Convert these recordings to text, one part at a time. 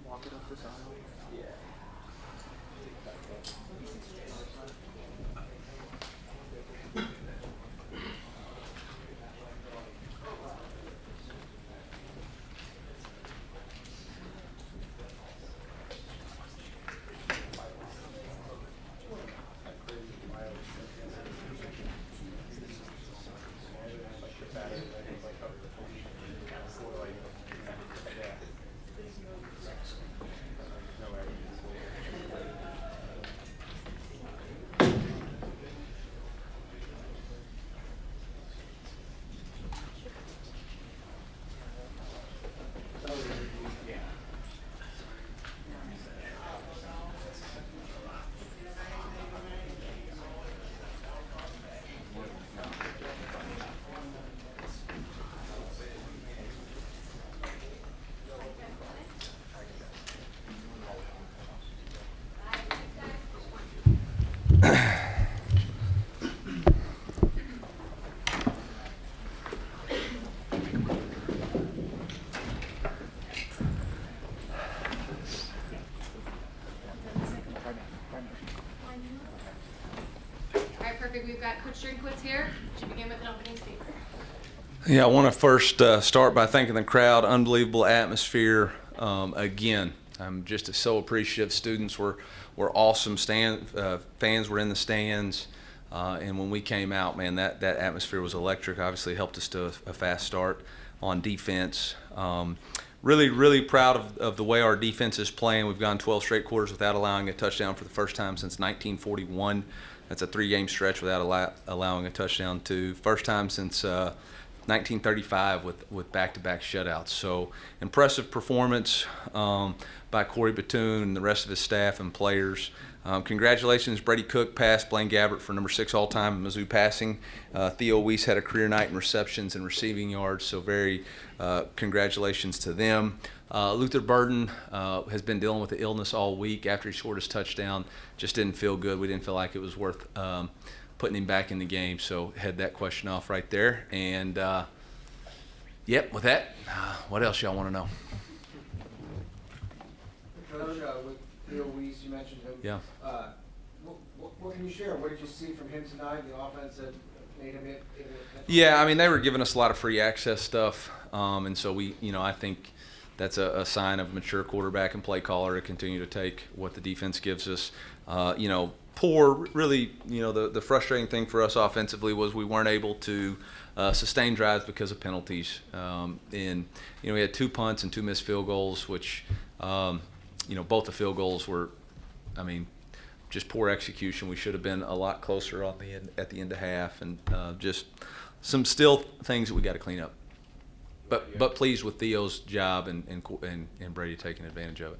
walking up this aisle. Yeah. We've got Coach Drinkwitz here. Should begin with an opening statement. Yeah, I want to first start by thanking the crowd. Unbelievable atmosphere. Again, I'm just so appreciative. Students were awesome. Fans were in the stands, and when we came out, man, that atmosphere was electric. Obviously, helped us to a fast start on defense. Really proud of the way our defense is playing. We've gone 12 straight quarters without allowing a touchdown for the first time since 1941. That's a 3-game stretch without allowing a touchdown to. First time since 1935 with back-to-back shutouts. So impressive performance by Corey Batoon and the rest of his staff and players. Congratulations, Brady Cook passed Blaine Gabbert for number 6 all-time in Mizzou passing. Theo Wease had a career night in receptions and receiving yards, so very congratulations to them. Luther Burden has been dealing with the illness all week. After he scored his touchdown, just didn't feel good. We didn't feel like it was worth putting him back in the game, so head that question off right there. And yep, with that, what else y'all want to know? Coach, with Theo Wease, you mentioned him. Yeah. What can you share? What did you see from him tonight? The offense that made him it. Yeah, I mean, they were giving us a lot of free access stuff, and so I think that's a sign of a mature quarterback and play caller to continue to take what the defense gives us. The frustrating thing for us offensively was we weren't able to sustain drives because of penalties. We had 2 punts and 2 missed field goals, which, both the field goals were, just poor execution. We should have been a lot closer at the end of half, and just some still things that we got to clean up. But pleased with Theo's job and Brady taking advantage of it.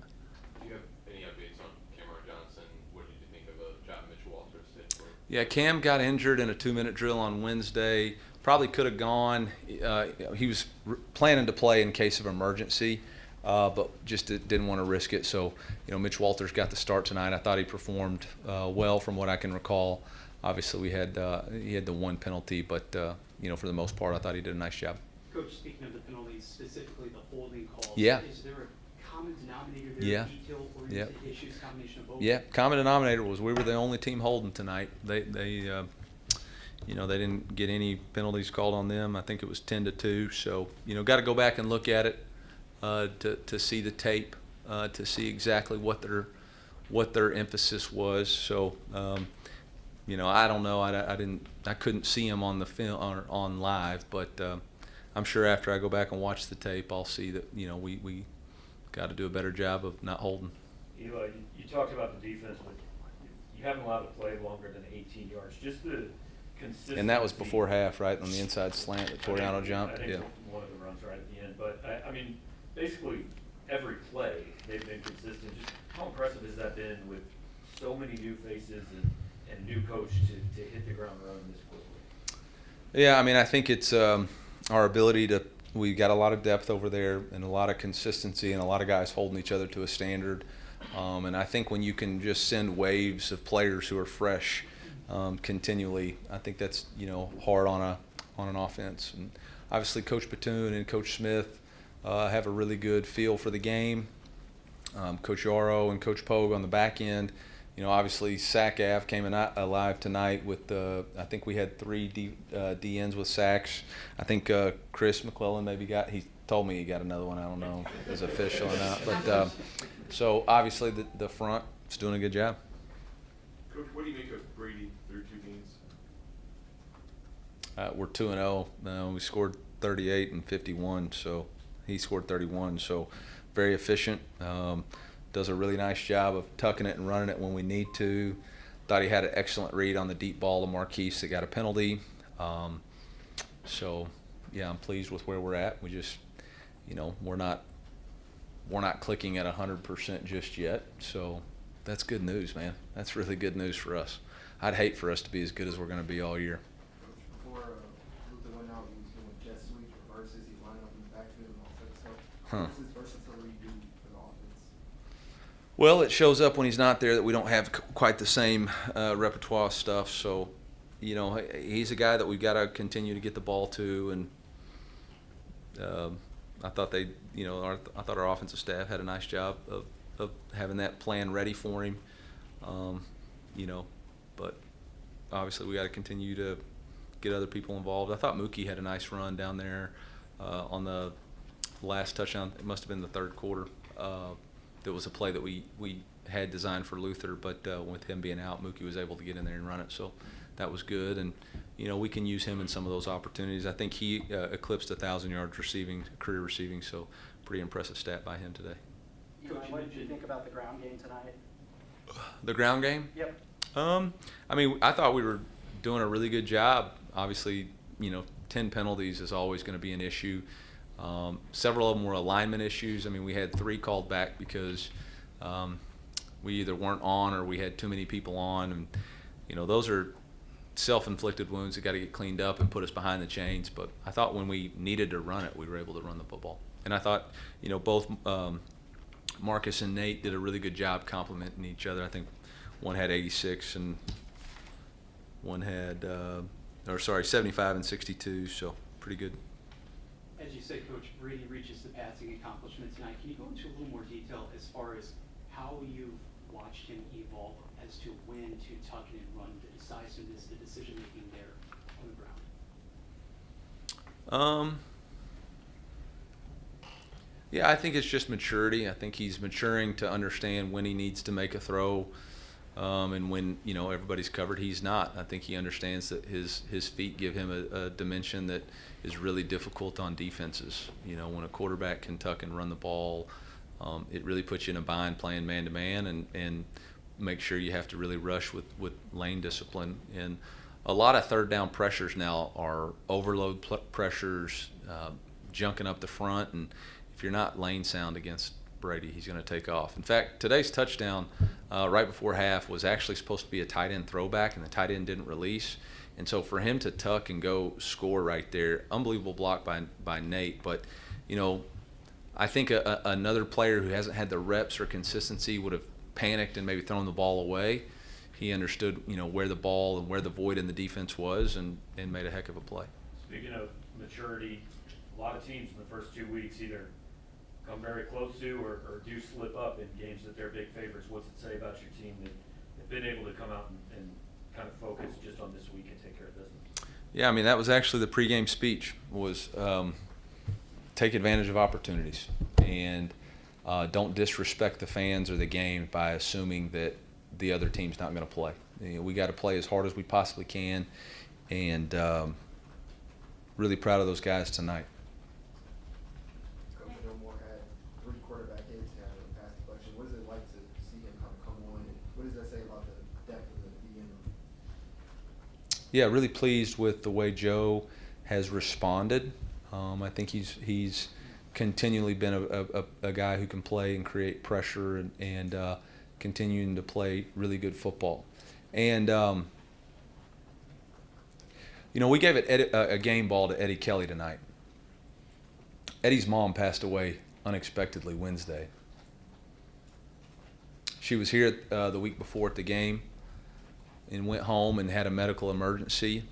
Do you have any updates on Cameron Johnson? What did you think of the job Mitch Walters did for him? Yeah, Cam got injured in a 2-minute drill on Wednesday. Probably could have gone. He was planning to play in case of emergency, but just didn't want to risk it. So, Mitch Walters got the start tonight. I thought he performed well from what I can recall. Obviously, he had the 1 penalty, but for the most part, I thought he did a nice job. Coach, speaking of the penalties, specifically the holding calls, Yeah. Is there a common denominator there? Yeah. Detail-oriented issues, combination of both? Yeah, common denominator was we were the only team holding tonight. They didn't get any penalties called on them. I think it was 10-2. So got to go back and look at it to see the tape to see exactly what their emphasis was. So I don't know. I couldn't see them on the film on live, but I'm sure after I go back and watch the tape, I'll see that we got to do a better job of not holding. Eli, you talked about the defense, but you haven't allowed to play longer than 18 yards. Just the consistency. And that was before half, right, on the inside slant that Toriano jumped. I think Yeah. one of the runs right at the end. But, basically every play they've been consistent. Just how impressive has that been with so many new faces and new coach to hit the ground running this quickly? Yeah, I think it's our ability to – we got a lot of depth over there and a lot of consistency and a lot of guys holding each other to a standard. And I think when you can just send waves of players who are fresh continually, I think that's hard on an offense. And obviously Coach Batoon and Coach Smith have a really good feel for the game. Coach Yarrow and Coach Pogue on the back end. You know, obviously Sack Ave came alive tonight with I think we had 3 DNs with sacks. I think Chris McClellan he told me he got another one. I don't know if it's official or not. But so obviously the front is doing a good job. Coach, what do you make of Brady through 2 games? We're 2-0. We scored 38 and 51, so he scored 31. So very efficient. Does a really nice job of tucking it and running it when we need to. Thought he had an excellent read on the deep ball to Marquise that got a penalty. So yeah, I'm pleased with where we're at. We just, you know, we're not clicking at 100% just yet. So that's good news, man. That's really good news for us. I'd hate for us to be as good as we're going to be all year. Before Luther went out, he was doing jet sweeps, reverses, he's lining up in the backfield and all that stuff. Huh. What's his versatility do for the offense? Well, it shows up when he's not there that we don't have quite the same repertoire stuff. So, you know, he's a guy that we've got to continue to get the ball to. And I thought I thought our offensive staff had a nice job of having that plan ready for him. You know, but obviously we got to continue to get other people involved. I thought Mookie had a nice run down there on the last touchdown. It must have been the third quarter. There was a play that we had designed for Luther, but with him being out, Mookie was able to get in there and run it. So that was good. And, you know, we can use him in some of those opportunities. I think he eclipsed 1,000 yards receiving, career receiving, so pretty impressive stat by him today. Coach, what did you think about the ground game tonight? The ground game? Yep. I mean, I thought we were doing a really good job. Obviously, you know, 10 penalties is always going to be an issue. Several of them were alignment issues. I mean, we had 3 called back because we either weren't on or we had too many people on. And, you know, those are self-inflicted wounds that got to get cleaned up and put us behind the chains. But I thought when we needed to run it, we were able to run the football. And I thought, you know, both Marcus and Nate did a really good job complimenting each other. I think one had 86 and one had, 75 and 62, so pretty good. As you said, Coach, Brady reaches the passing accomplishment tonight. Can you go into a little more detail as far as how you've watched him evolve as to when to tuck it and run, the decisiveness, the decision-making there on the ground? Yeah, I think it's just maturity. I think he's maturing to understand when he needs to make a throw, and when, you know, everybody's covered, he's not. I think he understands that his feet give him a dimension that is really difficult on defenses. You know, when a quarterback can tuck and run the ball, it really puts you in a bind playing man-to-man, and make sure you have to really rush with lane discipline. And a lot of third down pressures now are overload pressures, junking up the front, and if you're not lane sound against Brady, he's going to take off. In fact, today's touchdown right before half was actually supposed to be a tight end throwback, and the tight end didn't release. And so for him to tuck and go score right there, unbelievable block by Nate. But, you know, I think another player who hasn't had the reps or consistency would have panicked and maybe thrown the ball away. He understood, you know, where the ball and where the void in the defense was, and made a heck of a play. Speaking of maturity, a lot of teams in the first 2 weeks either come very close to or do slip up in games that they're big favorites. What's it say about your team that have been able to come out and kind of focus just on this week and take care of business? Yeah, I mean, that was actually the pregame speech, was take advantage of opportunities, and don't disrespect the fans or the game by assuming that the other team's not going to play. You know, we got to play as hard as we possibly can, and really proud of those guys tonight. Coach Gilmore had 3 quarterback hits now in the past deflection. What is it like to see him kind of come on, and what does that say about the depth of the DM? Yeah, really pleased with the way Joe has responded. I think he's continually been a guy who can play and create pressure, and continuing to play really good football. And you know, we gave a game ball to Eddie Kelly tonight. Eddie's mom passed away unexpectedly Wednesday. She was here the week before at the game and went home and had a medical emergency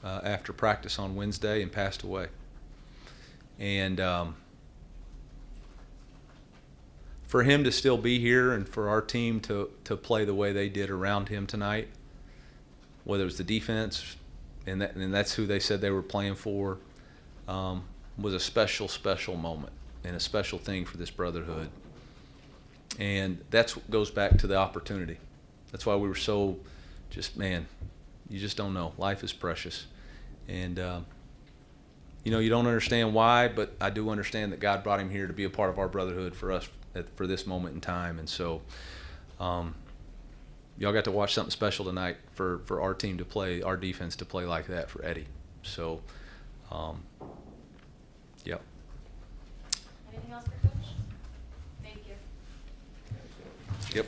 after practice on Wednesday and passed away. And for him to still be here and for our team to play the way they did around him tonight, whether it was the defense, and that's who they said they were playing for, was a special, special moment and a special thing for this brotherhood. And that's what goes back to the opportunity. That's why we were so just, man, you just don't know. Life is precious. And, you know, you don't understand why, but I do understand that God brought him here to be a part of our brotherhood for us for this moment in time. And so y'all got to watch something special tonight for our team to play, our defense to play like that for Eddie. So, yep. Anything else for Coach? Thank you. Yep.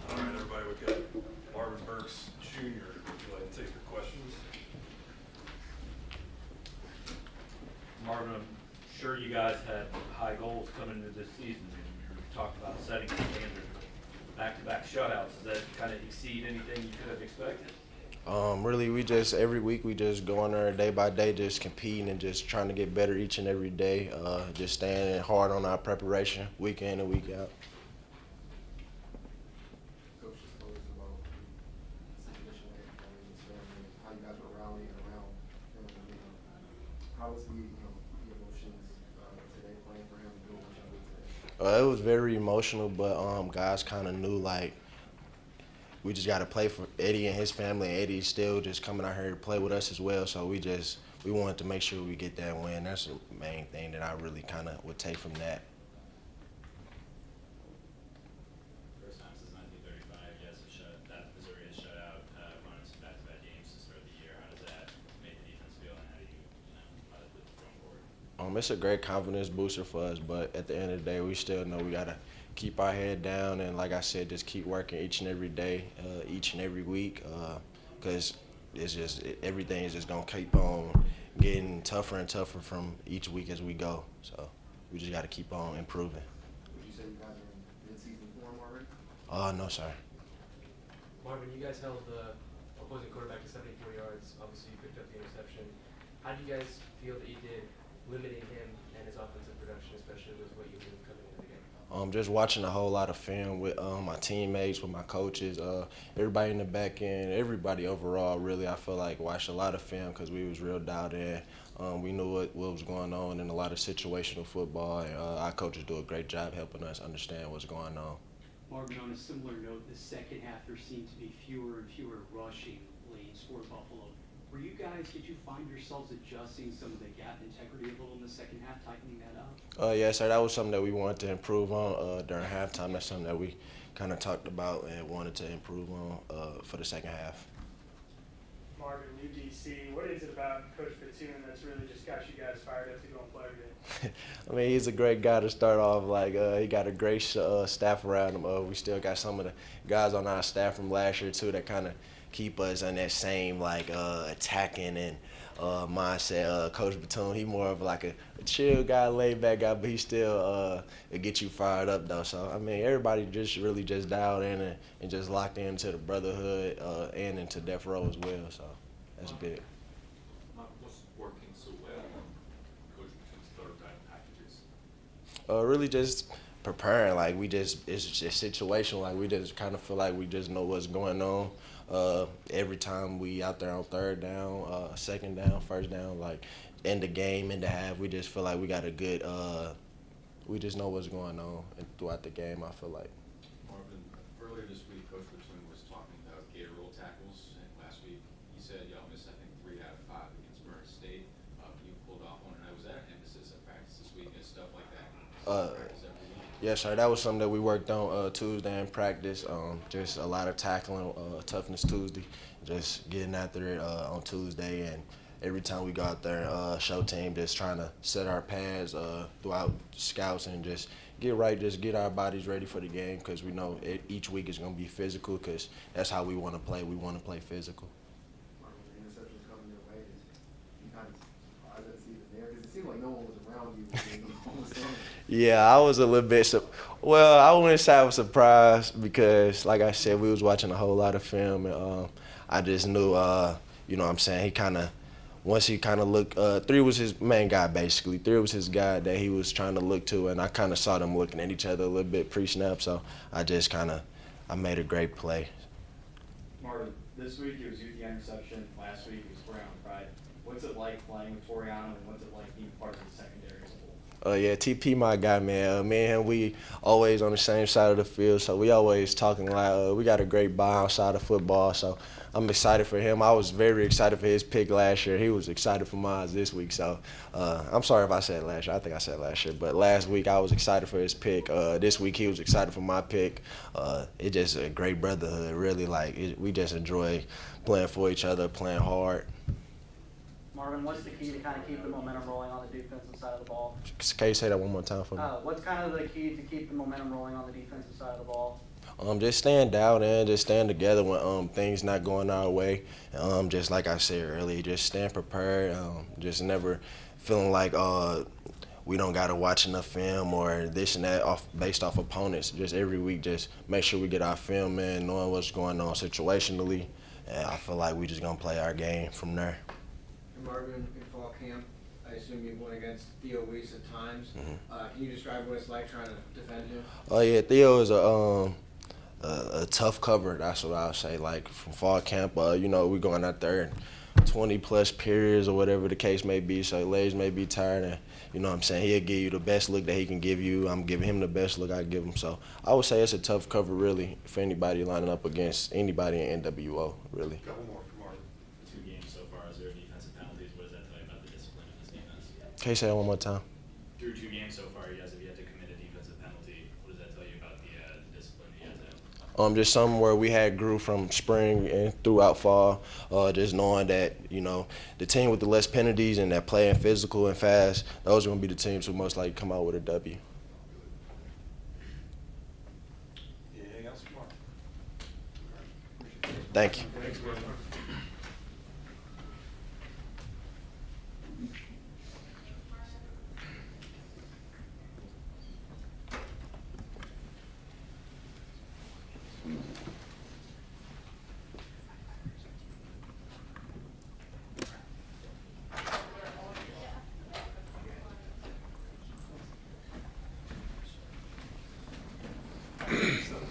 All right, everybody, we've got Marvin Burks Jr. Go ahead and take your questions. Marvin, I'm sure you guys had high goals coming into this season. You talked about setting the standard, back-to-back shutouts. Does that kind of exceed anything you could have expected? Really, we just every week we just go on there day by day, just competing and just trying to get better each and every day. Just staying hard on our preparation, week in and week out. Coach just told us about the situation with his family, how you guys were rallying around him. How was the emotions today playing for him and doing what y'all did today? It was very emotional, but guys kind of knew like we just got to play for Eddie and his family. And Eddie's still just coming out here to play with us as well. So we wanted to make sure we get that win. That's the main thing that I really kind of would take from that. First time since 1935, yes, that Missouri has shut out opponents in back-to-back games to start the year. How does that make the defense feel, and how do you how does it going forward? It's a great confidence booster for us, but at the end of the day, we still know we got to keep our head down and, like I said, just keep working each and every day, each and every week, because everything is just going to keep on getting tougher and tougher from each week as we go. So we just got to keep on improving. Would you say you guys are in mid-season form already? No, sir. Marvin, you guys held the opposing quarterback to 74 yards. Obviously, you picked up the interception. How do you guys feel that you did limiting him and his offensive production, especially with what you knew coming into the game? Just watching a whole lot of film with my teammates, with my coaches, everybody in the back end, everybody overall, really, I feel like watched a lot of film because we was real dialed in. We knew what was going on in a lot of situational football, and our coaches do a great job helping us understand what's going on. Marvin, on a similar note, the second half there seemed to be fewer and fewer rushing lanes for Buffalo. Did you find yourselves adjusting some of the gap integrity a little in the second half, tightening that up? Yes, sir. That was something that we wanted to improve on during halftime. That's something that we kind of talked about and wanted to improve on for the second half. Marvin, UDC, what is it about Coach Platoon that's really just got you guys fired up to go and play today? I mean, he's a great guy to start off. Like, he got a great staff around him. We still got some of the guys on our staff from last year, too, that kind of keep us in that same, like, attacking and mindset. Coach Platoon, he more of like a chill guy, laid-back guy, but he still it get you fired up, though. So, I mean, everybody just really just dialed in and just locked into the brotherhood and into death row as well. So, that's big. What's working so well on Coach Platoon's third down packages? Really just preparing. Like, it's just situational. Like, we just kind of feel like we just know what's going on. Every time we out there on third down, second down, first down, like in the game, in the half, we just feel like we got a good, we just know what's going on throughout the game, I feel like. Marvin, earlier this week, Coach Platoon was talking about gator roll tackles, and last week he said y'all missed, I think, 3 out of 5 against Burn State. You pulled off one, and was that an emphasis at practice this week and stuff like that? Yes, sir. That was something that we worked on Tuesday in practice. Just a lot of tackling, toughness Tuesday, just getting after it on Tuesday. And every time we go out there, show team, just trying to set our pads throughout scouts and just get right, just get our bodies ready for the game because we know each week is going to be physical because that's how we want to play. We want to play physical. Marvin, the interceptions coming your way. surprised at the season there? Because it seemed like no one was around you when you almost done. Yeah, I was a little bit. Well, I wouldn't say I was surprised because, like I said, we was watching a whole lot of film, and I just knew, you know what I'm saying, he kind of, once he kind of looked, 3 was his main guy, basically. 3 was his guy that he was trying to look to, and I kind of saw them looking at each other a little bit pre-snap, so I just kind of, I made a great play. Marvin, this week it was you the interception, last week it was Toriano Pride. What's it like playing with Toriano, and what's it like being part of the secondary as a whole? Yeah, TP my guy, man. Me and him, we always on the same side of the field, so we always talking like we got a great bond outside of football, so I'm excited for him. I was very excited for his pick last year. He was excited for mine this week, so I'm sorry if I said last year. I think I said last year, but last week I was excited for his pick. This week he was excited for my pick. It's just a great brotherhood, really. We just enjoy playing for each other, playing hard. Marvin, what's the key to kind of keep the momentum rolling on the defensive side of the ball? Can you say that one more time for me? What's kind of the key to keep the momentum rolling on the defensive side of the ball? Just staying down and just staying together when things not going our way. Just like I said earlier, just staying prepared. Just never feeling like we don't got to watch enough film or this and that based off opponents. Just every week, just make sure we get our film in, knowing what's going on situationally. And I feel like we just gonna play our game from there. Marvin, in fall camp, I assume you went against Theo Wease at times. Mm-hmm. Can you describe what it's like trying to defend him? Oh yeah, Theo is a tough cover. That's what I'll say. Like from fall camp, you know, we going out there in 20+ periods or whatever the case may be. So legs may be tired, and you know what I'm saying, he'll give you the best look that he can give you. I'm giving him the best look I give him. So I would say it's a tough cover really for anybody lining up against anybody in NWO really. Couple more for Marvin. 2 games so far, is there defensive penalties? What does that tell you about the discipline of this defense? Can you say that one more time? Through 2 games so far, you guys have yet to commit a defensive penalty. What does that tell you about the discipline you guys have? Just something where we had grew from spring and throughout fall. Just knowing that, you know, the team with the less penalties and that playing physical and fast, those are going to be the teams who most likely come out with a W. Anything else for Marvin? Thank you. Thanks, Marvin.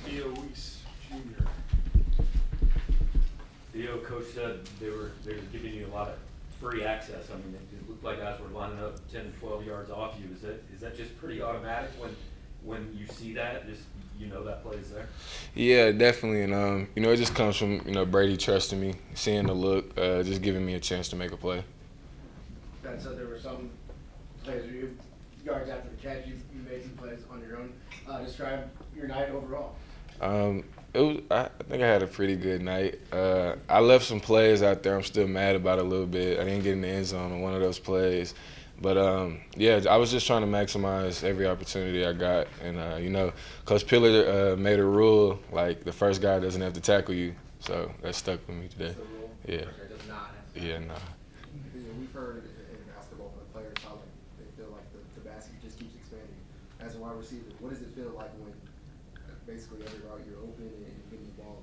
Theo Wease Jr. Theo, coach said they were giving you a lot of free access. I mean, it looked like guys were lining up 10 to 12 yards off you. Is that just pretty automatic when you see that? Just you know that play is there? Yeah, definitely. And you know, it just comes from, you know, Brady trusting me, seeing the look, just giving me a chance to make a play. Ben said there were some plays where you yards after the catch, you made some plays on your own. Describe your night overall. I think I had a pretty good night. I left some plays out there I'm still mad about a little bit. I didn't get in the end zone on one of those plays. But, yeah, I was just trying to maximize every opportunity I got. And, you know, Coach Pillar made a rule, like, the first guy doesn't have to tackle you. So that stuck with me today. That's the rule? Yeah. Okay, it does not have to. Yeah, nah. We've heard in basketball from the players how they feel like the basket just keeps expanding. As a wide receiver, what does it feel like when basically every route you're open and you're getting the ball?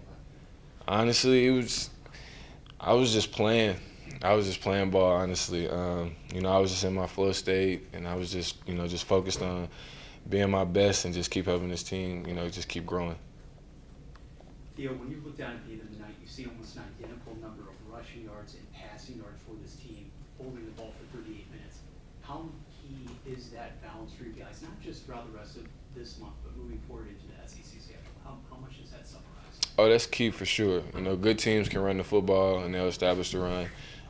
Honestly, I was just playing. I was just playing ball, honestly. You know, I was just in my flow state, and I was just, you know, just focused on being my best and just keep helping this team, you know, just keep growing. Theo, when you look down at the end of the night, you see almost an identical number of rushing yards and passing yards for this team, holding the ball for 38 minutes. How key is that balance for you guys, not just throughout the rest of this month, but moving forward into the SEC schedule? How much is that summarized? Oh, that's key for sure. You know, good teams can run the football, and they'll establish the run.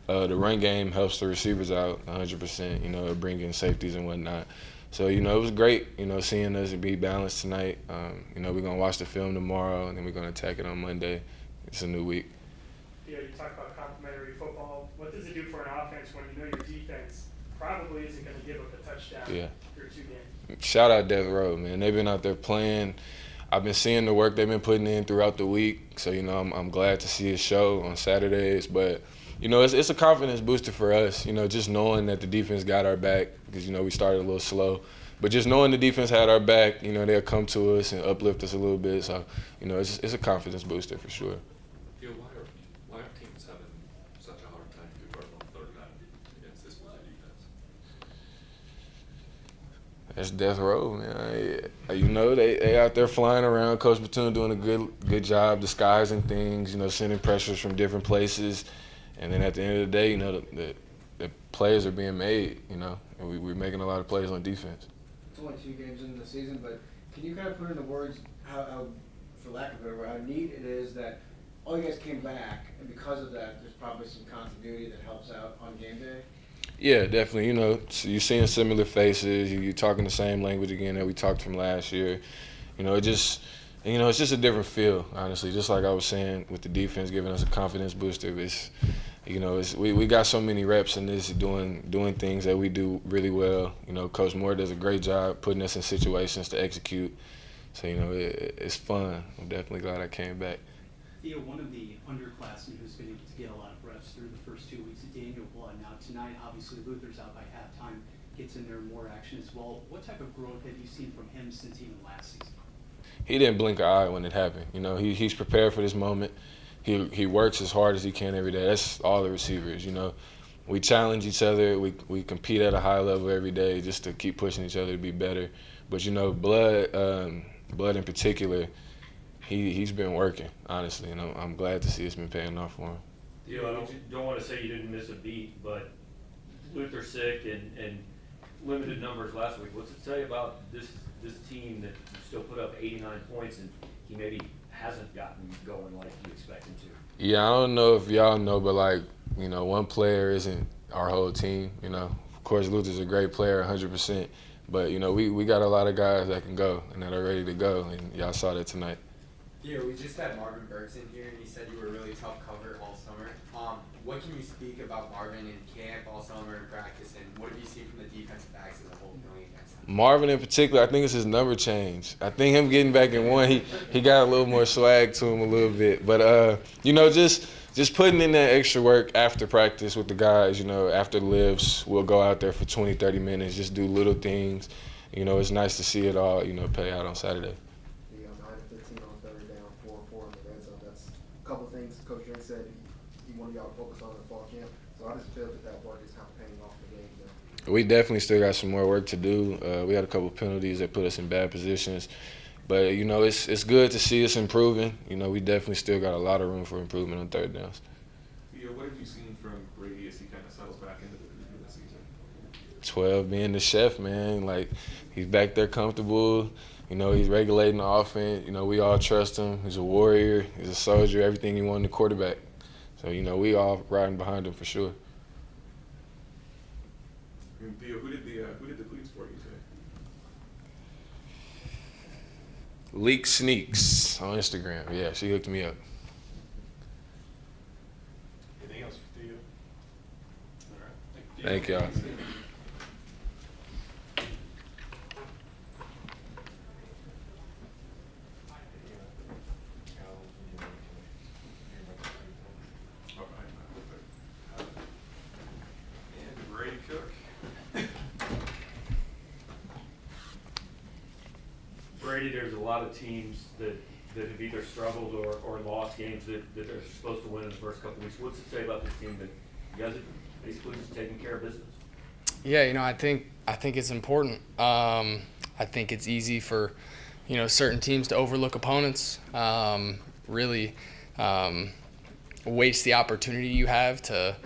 The run game helps the receivers out 100%, you know, bringing safeties and whatnot. So, you know, it was great, you know, seeing us be balanced tonight. You know, we're going to watch the film tomorrow, and then we're going to attack it on Monday. It's a new week. Yeah, you talk about complementary football. What does it do for an offense when you know your defense probably isn't going to give up a touchdown through 2 games? Shout out Death Row, man. They've been out there playing. I've been seeing the work they've been putting in throughout the week. So, you know, I'm glad to see it show on Saturdays. But you know, it's a confidence booster for us, you know, just knowing that the defense got our back because, you know, we started a little slow. But just knowing the defense had our back, you know, they'll come to us and uplift us a little bit. So, you know, it's a confidence booster for sure. Theo, why are teams having such a hard time converting on third down against this Mizzou defense? That's death row, man. You know, they out there flying around. Coach Batoon doing a good job disguising things, you know, sending pressures from different places. And then at the end of the day, you know, the plays are being made, you know, and we're making a lot of plays on defense. It's only 2 games into the season, but can you kind of put into words how for lack of a better word, how neat it is that all you guys came back, and because of that, there's probably some continuity that helps out on game day? Yeah, definitely. You know, so you're seeing similar faces. You're talking the same language again that we talked from last year. You know, it's just a different feel, honestly. Just like I was saying with the defense giving us a confidence booster. It's, you know, we got so many reps in this doing things that we do really well. You know, Coach Moore does a great job putting us in situations to execute. So, you know, it's fun. I'm definitely glad I came back. Theo, one of the underclassmen who's been able to get a lot of reps through the first 2 weeks of Daniel Blood. Now tonight, obviously Luther's out by halftime, gets in there more action as well. What type of growth have you seen from him since even last season? He didn't blink an eye when it happened. You know, he's prepared for this moment. He works as hard as he can every day. That's all the receivers, you know. We challenge each other. We compete at a high level every day just to keep pushing each other to be better. But, you know, Blood in particular, he's been working, honestly, and I'm glad to see it's been paying off for him. Theo, I don't want to say you didn't miss a beat, but Luther's sick and limited numbers last week. What's it say about this team that still put up 89 points and he maybe hasn't gotten going like you expect him to? Yeah, I don't know if y'all know, but, like, you know, one player isn't our whole team, you know. Of course, Luther's a great player, 100%. But, you know, we got a lot of guys that can go and that are ready to go, and y'all saw that tonight. Yeah, we just had Marvin Burks in here, and he said you were a really tough cover all summer. What can you speak about Marvin in camp, all summer, in practice, and what have you seen from the defensive backs as a whole going against him? Marvin in particular, I think it's his number change. I think him getting back in one, he got a little more swag to him a little bit. But, you know, just putting in that extra work after practice with the guys, you know, after the lifts, we'll go out there for 20, 30 minutes, just do little things. You know, it's nice to see it all, you know, pay out on Saturday. The 9-15 on third down, 4-4 in the red zone. That's a couple things Coach Drink said he wanted y'all to focus on in the fall camp. So I just feel that work is kind of paying off the game now. We definitely still got some more work to do. We had a couple penalties that put us in bad positions. But, you know, it's good to see us improving. You know, we definitely still got a lot of room for improvement on third downs. Theo, what have you seen from Brady as he kind of settles back into the review this season? 12 being the chef, man. Like, he's back there comfortable. You know, he's regulating the offense. You know, we all trust him. He's a warrior. He's a soldier. Everything he wanted in the quarterback. So, you know, we all riding behind him for sure. And Theo, who did the cleats for you today? Leak Sneaks on Instagram. Yeah, she hooked me up. Anything else for Theo? All right. Thank y'all. And Brady Cook. Brady, there's a lot of teams that have either struggled or lost games that they're supposed to win in the first couple weeks. What's it say about this team that you guys are basically just taking care of business? Yeah, you know, I think it's important. I think it's easy for, you know, certain teams to overlook opponents, really waste the opportunity you have to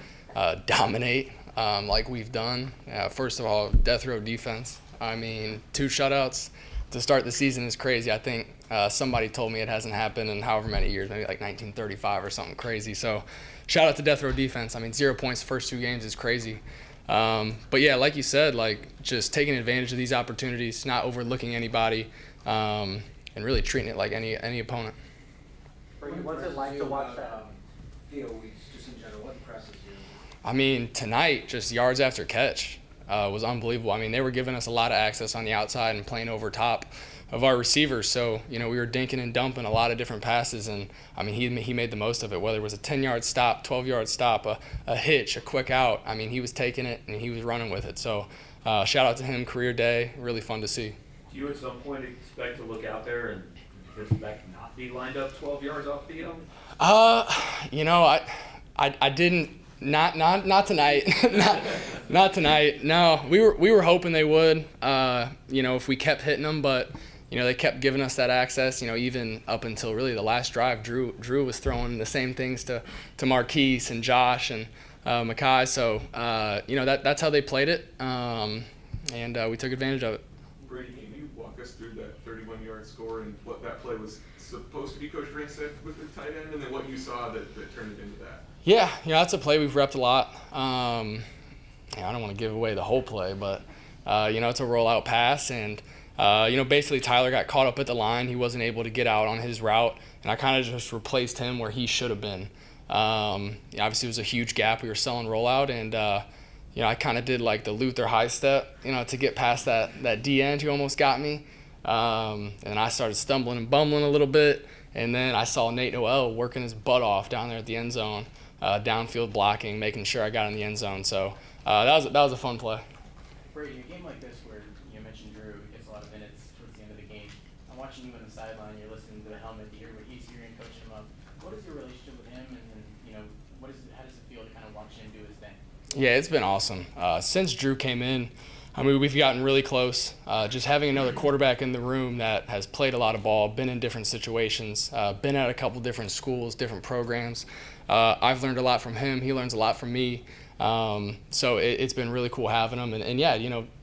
dominate like we've done. First of all, death row defense. I mean, 2 shutouts to start the season is crazy. I think somebody told me it hasn't happened in however many years, maybe like 1935 or something crazy. So shout out to death row defense. I mean, 0 points the first 2 games is crazy. But yeah, like you said, like just taking advantage of these opportunities, not overlooking anybody, and really treating it like any opponent. What's it like to watch that? Theo Wease, just in general, what impresses you? I mean, tonight, just yards after catch. was unbelievable. I mean, they were giving us a lot of access on the outside and playing over top of our receivers. So, we were dinking and dumping a lot of different passes, and I mean, he made the most of it, whether it was a 10-yard stop, 12-yard stop, a hitch, a quick out. I mean, he was taking it and he was running with it. So shout out to him, career day, really fun to see. Do you at some point expect to look out there and the defensive back not be lined up 12 yards off the field? I didn't. Not tonight. not tonight. No, we were hoping they would. If we kept hitting them, but they kept giving us that access. Even up until really the last drive, Drew was throwing the same things to Marquise and Josh and Mackay. So that's how they played it, and we took advantage of it. Brady, can you walk us through that 31-yard score and what that play was supposed to be? Coach Grant said with the tight end, and then what you saw that turned it into that? Yeah, that's a play we've repped a lot. I don't want to give away the whole play, but it's a rollout pass, and basically Tyler got caught up at the line. He wasn't able to get out on his route, and I kind of just replaced him where he should have been. Obviously, it was a huge gap. We were selling rollout, and I kind of did like the Luther high step, to get past that D end who almost got me, and I started stumbling and bumbling a little bit, and then I saw Nate Noel working his butt off down there at the end zone. Downfield blocking, making sure I got in the end zone. So that was a fun play. Brady, a game like this where you mentioned Drew gets a lot of minutes towards the end of the game, I'm watching you on the sideline, you're listening to the helmet, you hear what he's hearing, coaching him up. What is your relationship with him, and how does it feel to kind of watch him do his thing? Yeah, it's been awesome. Since Drew came in, I mean, we've gotten really close. Just having another quarterback in the room that has played a lot of ball, been in different situations, been at a couple different schools, different programs. I've learned a lot from him. He learns a lot from me. So it's been really cool having him. And yeah,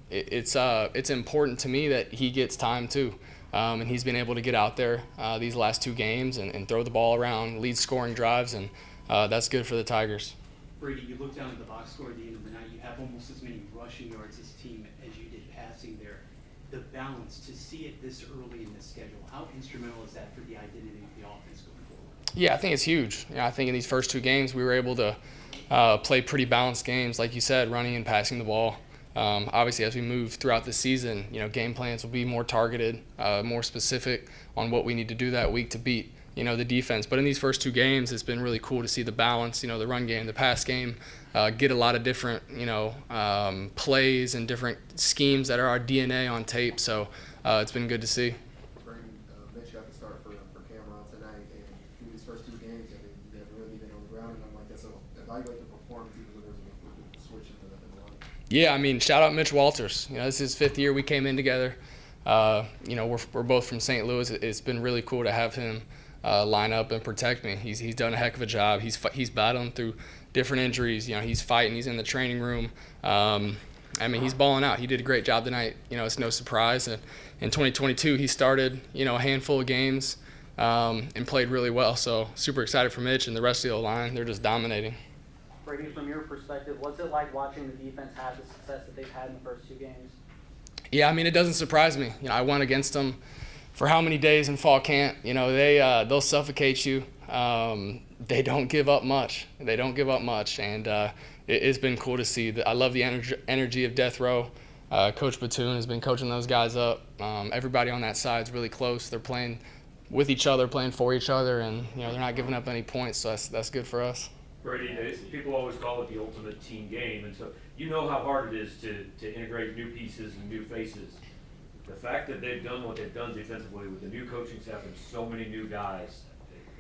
it's important to me that he gets time too. And he's been able to get out there these last 2 games and throw the ball around, lead scoring drives, and that's good for the Tigers. Brady, you look down at the box score at the end of the night, you have almost as many rushing yards as team as you did passing there. The balance, to see it this early in the schedule, how instrumental is that for the identity of the offense going forward? Yeah, I think it's huge. I think in these first 2 games we were able to play pretty balanced games, like you said, running and passing the ball. Obviously, as we move throughout the season, game plans will be more targeted, more specific on what we need to do that week to beat the defense. But in these first 2 games, it's been really cool to see the balance, the run game, the pass game, get a lot of different, plays and different schemes that are our DNA on tape. So it's been good to see. Mitch got the start for Cameron tonight, and through these first 2 games, they've really been on the ground, and I'm like, so evaluate the performance even though there's a switch in the line. Yeah, I mean, shout out Mitch Walters. This is his 5th year we came in together. We're both from St. Louis. It's been really cool to have him line up and protect me. He's done a heck of a job. He's battling through different injuries. He's fighting. He's in the training room. I mean, he's balling out. He did a great job tonight. It's no surprise. And in 2022, he started a handful of games and played really well. So super excited for Mitch and the rest of the line. They're just dominating. Brady, from your perspective, what's it like watching the defense have the success that they've had in the first 2 games? Yeah, I mean, it doesn't surprise me. You know, I went against them for how many days in fall camp. You know, they'll suffocate you. They don't give up much. And it's been cool to see. I love the energy of Death Row. Coach Batoon has been coaching those guys up. Everybody on that side is really close. They're playing with each other, playing for each other, and you know they're not giving up any points. So that's good for us. Brady, people always call it the ultimate team game, and so you know how hard it is to integrate new pieces and new faces. The fact that they've done what they've done defensively with the new coaching staff and so many new guys,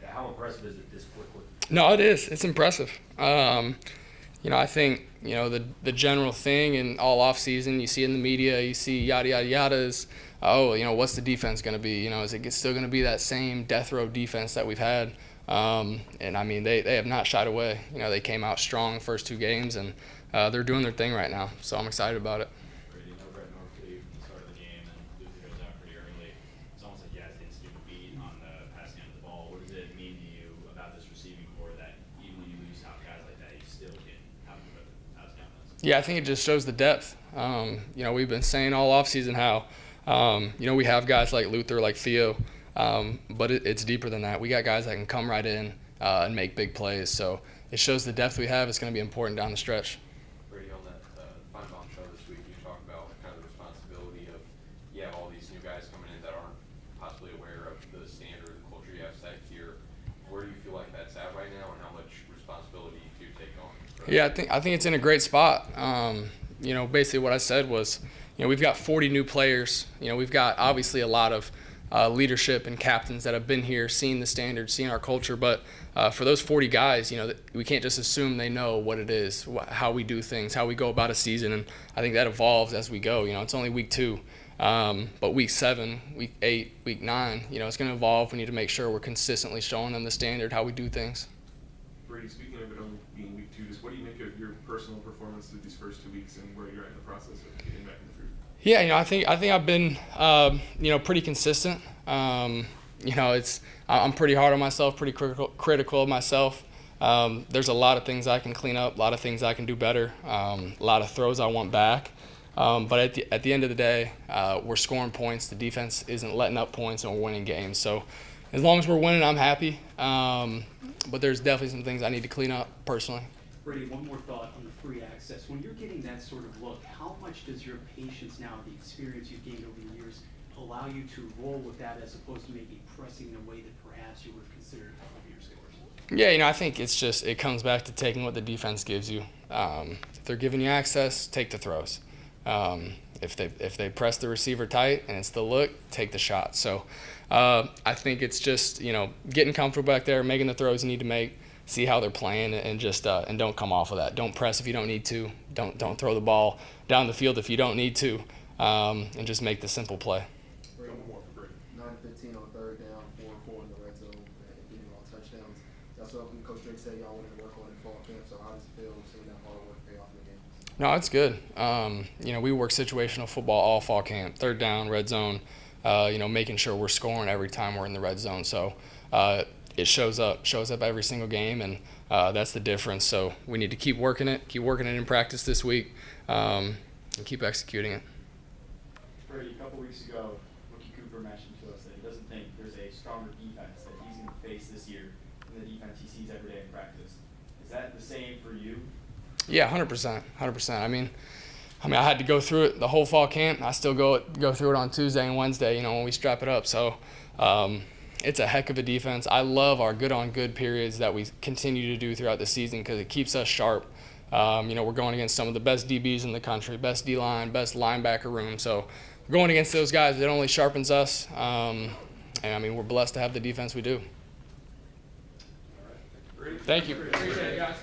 how impressive is it this quickly? No, it is. It's impressive. You know, I think, you know, the general thing in all off season, you see in the media, you see yada, yada, yada is, oh, you know, what's the defense going to be? You know, is it still going to be that same death row defense that we've had? And I mean, they have not shied away. You know, they came out strong the first 2 games, and they're doing their thing right now. So I'm excited about it. Brady, no Brett North for you from the start of the game, and Luther goes out pretty early. It's almost like you guys didn't skip a beat on the passing end of the ball. What does it mean to you about this receiving core that even when you lose top guys like that, you still can have a touchdown? Yeah, I think it just shows the depth. You know, we've been saying all offseason how, you know, we have guys like Luther, like Theo, but it's deeper than that. We got guys that can come right in and make big plays. So it shows the depth we have. It's going to be important down the stretch. Brady, on that Feinbaum show this week, fully aware of the standard, the culture you have set here. Where do you feel like that's at right now, and how much responsibility do you take on? Yeah, I think it's in a great spot. You know, basically what I said was, you know, we've got 40 new players. You know, we've got obviously a lot of leadership and captains that have been here, seen the standards, seen our culture. But for those 40 guys, you know, we can't just assume they know what it is, how we do things, how we go about a season. And I think that evolves as we go. You know, it's only week 2. But week 7, week 8, week 9, you know, it's going to evolve. We need to make sure we're consistently showing them the standard, how we do things. Brady, speaking of it only being week 2, just what do you make of your personal performance through these first 2 weeks and where you're at in the process of getting back in the groove? Yeah, you know, I think I've been, you know, pretty consistent. You know, I'm pretty hard on myself, pretty critical of myself. There's a lot of things I can clean up, a lot of things I can do better, a lot of throws I want back. But at the end of the day, we're scoring points. The defense isn't letting up points, and we're winning games. So as long as we're winning, I'm happy. But there's definitely some things I need to clean up personally. Brady, one more thought on the free access. When you're getting that sort of look, how much does your patience now, the experience you've gained over the years, allow you to roll with that as opposed to maybe pressing in a way that perhaps you would have considered a couple of years ago or something? Yeah, you know, I think it comes back to taking what the defense gives you. If they're giving you access, take the throws. If they press the receiver tight and it's the look, take the shot. So I think it's just, you know, getting comfortable back there, making the throws you need to make, see how they're playing, and just and don't come off of that. Don't press if you don't need to. Don't throw the ball down the field if you don't need to, and just make the simple play. 9-15 on third down, 4-4 in the red zone, and getting all touchdowns. That's something Coach Drake said y'all wanted to work on in fall camp. So how does it feel seeing that hard work pay off in the game? No, it's good. You know, we work situational football all fall camp. Third down, red zone. You know, making sure we're scoring every time we're in the red zone. So it shows up every single game, and that's the difference. So we need to keep working it in practice this week, and keep executing it. Brady, a couple weeks ago, Rookie Cooper mentioned to us that he doesn't think there's a stronger defense that he's going to face this year than the defense he sees every day in practice. Is that the same for you? Yeah, 100%. I mean, I had to go through it the whole fall camp. I still go through it on Tuesday and Wednesday, you know, when we strap it up. So it's a heck of a defense. I love our good-on-good periods that we continue to do throughout the season because it keeps us sharp. You know, we're going against some of the best DBs in the country, best D-line, best linebacker room. So going against those guys, it only sharpens us. And, I mean, we're blessed to have the defense we do. All right. Thank you. Appreciate it, guys.